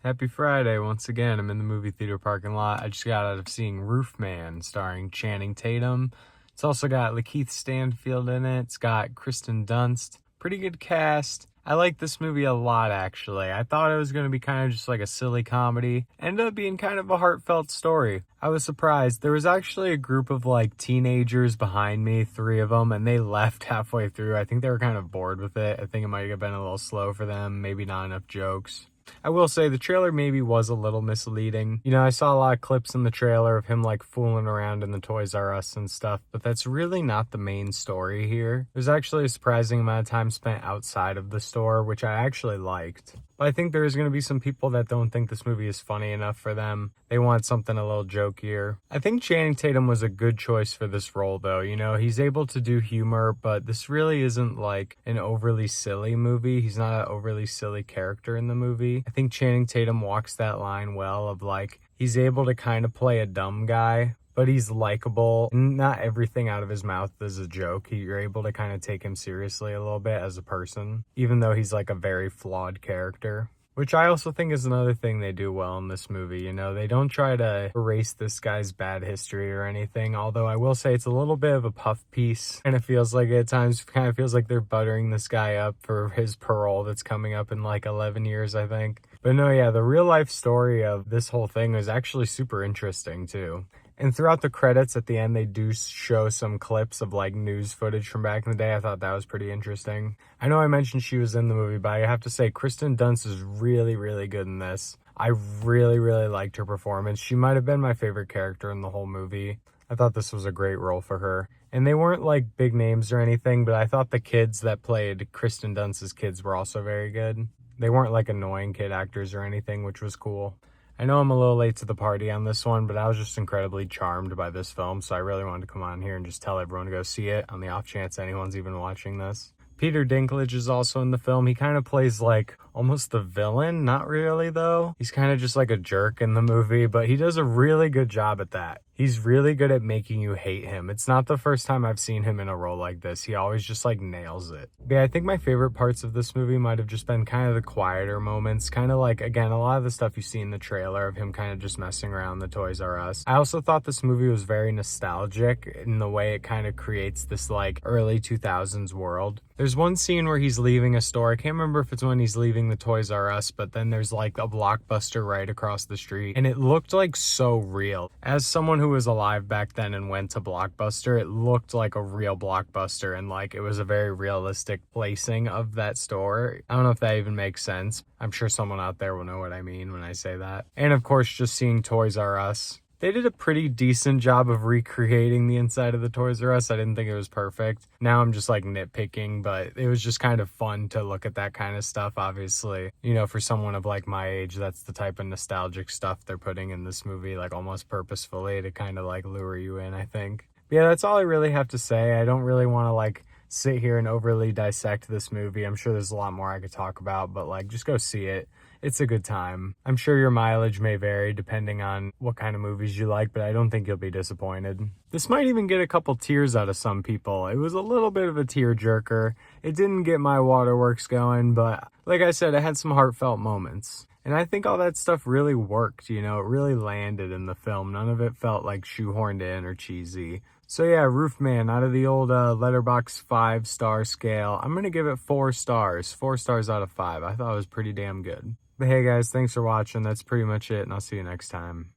Happy Friday once again. I'm in the movie theater parking lot. I just got out of seeing Roofman starring Channing Tatum. It's also got Lakeith Stanfield in it. It's got Kristen Dunst. Pretty good cast. I like this movie a lot, actually. I thought it was going to be kind of just like a silly comedy. Ended up being kind of a heartfelt story. I was surprised. There was actually a group of like teenagers behind me, 3 of them, and they left halfway through. I think they were kind of bored with it. I think it might have been a little slow for them, maybe not enough jokes. I will say the trailer maybe was a little misleading. You know, I saw a lot of clips in the trailer of him like fooling around in the Toys R Us and stuff, but that's really not the main story here. There's actually a surprising amount of time spent outside of the store, which I actually liked. But I think there's going to be some people that don't think this movie is funny enough for them. They want something a little jokier. I think Channing Tatum was a good choice for this role, though. You know, he's able to do humor, but this really isn't like an overly silly movie. He's not an overly silly character in the movie. I think Channing Tatum walks that line well of like, he's able to kind of play a dumb guy, but he's likable. Not everything out of his mouth is a joke. You're able to kind of take him seriously a little bit as a person, even though he's like a very flawed character. Which I also think is another thing they do well in this movie. You know, they don't try to erase this guy's bad history or anything, although I will say it's a little bit of a puff piece. And it feels like at times, kind of feels like they're buttering this guy up for his parole that's coming up in like 11 years, I think. But no, yeah, the real life story of this whole thing was actually super interesting too. And throughout the credits at the end, they do show some clips of like news footage from back in the day. I thought that was pretty interesting. I know I mentioned she was in the movie, but I have to say Kristen Dunst is really, really good in this. I really, really liked her performance. She might have been my favorite character in the whole movie. I thought this was a great role for her. And they weren't like big names or anything, but I thought the kids that played Kristen Dunst's kids were also very good. They weren't like annoying kid actors or anything, which was cool. I know I'm a little late to the party on this one, but I was just incredibly charmed by this film, so I really wanted to come on here and just tell everyone to go see it on the off chance anyone's even watching this. Peter Dinklage is also in the film. He kind of plays like almost the villain. Not really, though. He's kind of just like a jerk in the movie, but he does a really good job at that. He's really good at making you hate him. It's not the first time I've seen him in a role like this. He always just like nails it. But yeah, I think my favorite parts of this movie might have just been kind of the quieter moments. Kind of like, again, a lot of the stuff you see in the trailer of him kind of just messing around the Toys R Us. I also thought this movie was very nostalgic in the way it kind of creates this like early 2000s world. There's one scene where he's leaving a store. I can't remember if it's when he's leaving the Toys R Us, but then there's like a Blockbuster right across the street. And it looked like so real. As someone who was alive back then and went to Blockbuster, it looked like a real Blockbuster and like it was a very realistic placing of that store. I don't know if that even makes sense. I'm sure someone out there will know what I mean when I say that. And of course, just seeing Toys R Us. They did a pretty decent job of recreating the inside of the Toys R Us. I didn't think it was perfect. Now I'm just like nitpicking, but it was just kind of fun to look at that kind of stuff, obviously. You know, for someone of like my age, that's the type of nostalgic stuff they're putting in this movie, like almost purposefully to kind of like lure you in, I think. But yeah, that's all I really have to say. I don't really want to like sit here and overly dissect this movie. I'm sure there's a lot more I could talk about, but like just go see it. It's a good time. I'm sure your mileage may vary depending on what kind of movies you like, but I don't think you'll be disappointed. This might even get a couple tears out of some people. It was a little bit of a tear jerker. It didn't get my waterworks going, but like I said, it had some heartfelt moments. And I think all that stuff really worked, you know, it really landed in the film. None of it felt like shoehorned in or cheesy. So yeah, Roofman, out of the old Letterboxd 5-star scale, I'm going to give it 4 stars. 4 stars out of 5. I thought it was pretty damn good. But hey guys, thanks for watching. That's pretty much it, and I'll see you next time.